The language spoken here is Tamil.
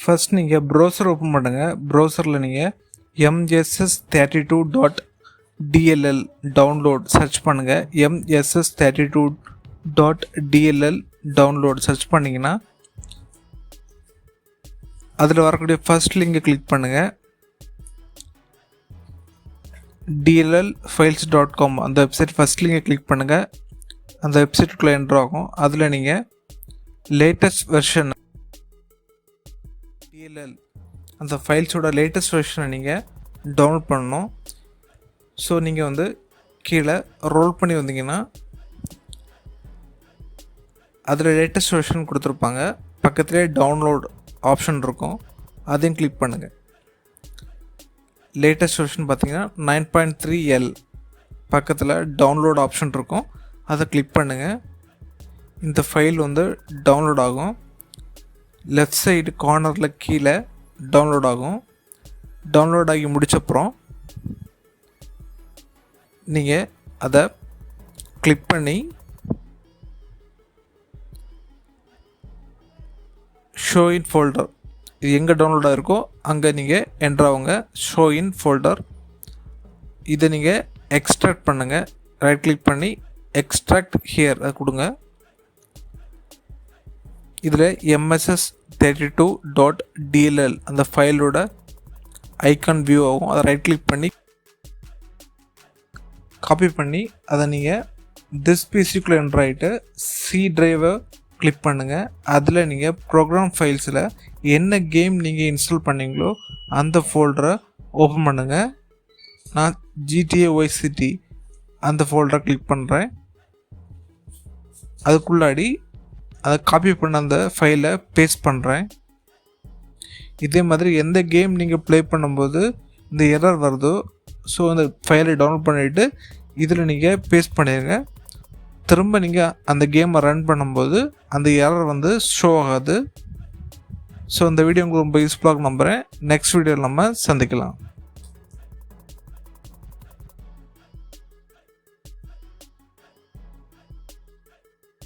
ஃபர்ஸ்ட் நீங்கள் ப்ரௌசர் ஓப்பன் பண்ணுங்கள். ப்ரௌசரில் நீங்கள் mss32.dll டவுன்லோட் சர்ச் பண்ணுங்கள். mss32.dll டவுன்லோட் சர்ச் பண்ணிங்கன்னா அதில் வரக்கூடிய ஃபர்ஸ்ட் லிங்கை கிளிக் பண்ணுங்கள். dllfiles.com அந்த வெப்சைட் ஃபர்ஸ்ட் லிங்கை கிளிக் பண்ணுங்கள். அந்த வெப்சைட்டுக்குள்ளே என்ட்ரு ஆகும். அதில் நீங்கள் லேட்டஸ்ட் வெர்ஷன் DLL அந்த ஃபைல்ஸோட லேட்டஸ்ட் வெர்ஷனை நீங்கள் டவுன்லோட் பண்ணணும். ஸோ நீங்கள் வந்து கீழே ரோல் பண்ணி வந்தீங்கன்னா அதில் லேட்டஸ்ட் வெர்ஷன் கொடுத்துருப்பாங்க. பக்கத்துலேயே டவுன்லோட் ஆப்ஷன் இருக்கும், அதையும் கிளிக் பண்ணுங்கள். லேட்டஸ்ட் வெர்ஷன் பார்த்தீங்கன்னா 9.3L பக்கத்தில் டவுன்லோட் ஆப்ஷன் இருக்கும், அதை கிளிக் பண்ணுங்கள். இந்த ஃபைல் வந்து டவுன்லோட் ஆகும். லெஃப்ட் சைடு கார்னரில் கீழே டவுன்லோட் ஆகும். டவுன்லோட் ஆகி முடிச்சப்புறம் நீங்கள் அதை கிளிக் பண்ணி ஷோ இன் ஃபோல்டர், இது எங்கே டவுன்லோட் ஆகிருக்கோ அங்கே நீங்கள் என்ட்ரு ஆகுங்க. ஷோ இன் ஃபோல்டர் இதை நீங்கள் எக்ஸ்ட்ராக்ட் பண்ணுங்கள். ரைட் கிளிக் பண்ணி எக்ஸ்ட்ராக்ட் ஹியர் அதை கொடுங்க. இதில் mss32.dll அந்த ஃபைலோட ஐக்கான் வியூ ஆகும். அதை ரைட் கிளிக் பண்ணி காப்பி பண்ணி அதை நீங்கள் திஸ் பிசிக்குள்ளே என்ட்ரு ஆகிட்டு சி டிரைவை கிளிக் பண்ணுங்கள். அதில் நீங்கள் ப்ரோக்ராம் ஃபைல்ஸில் என்ன கேம் நீங்கள் இன்ஸ்டால் பண்ணீங்களோ அந்த ஃபோல்டரை ஓப்பன் பண்ணுங்கள். நான் GTA Vice City அந்த ஃபோல்டரை கிளிக் பண்ணுறேன். அதுக்குள்ளாடி அதை காப்பி பண்ண அந்த ஃபைலை பேஸ்ட் பண்ணுறேன். இதே மாதிரி எந்த கேம் நீங்கள் ப்ளே பண்ணும்போது இந்த எரர் வருதோ ஸோ அந்த ஃபைலை டவுன்லோட் பண்ணிவிட்டு இதில் நீங்கள் பேஸ்ட் பண்ணிடுங்க. திரும்ப நீங்கள் அந்த கேமை ரன் பண்ணும்போது அந்த எரர் வந்து ஷோ ஆகாது. ஸோ இந்த வீடியோ உங்களுக்கு ரொம்ப யூஸ்ஃபுல்லாக நம்புகிறேன். நெக்ஸ்ட் வீடியோவில் நம்ம சந்திக்கலாம்.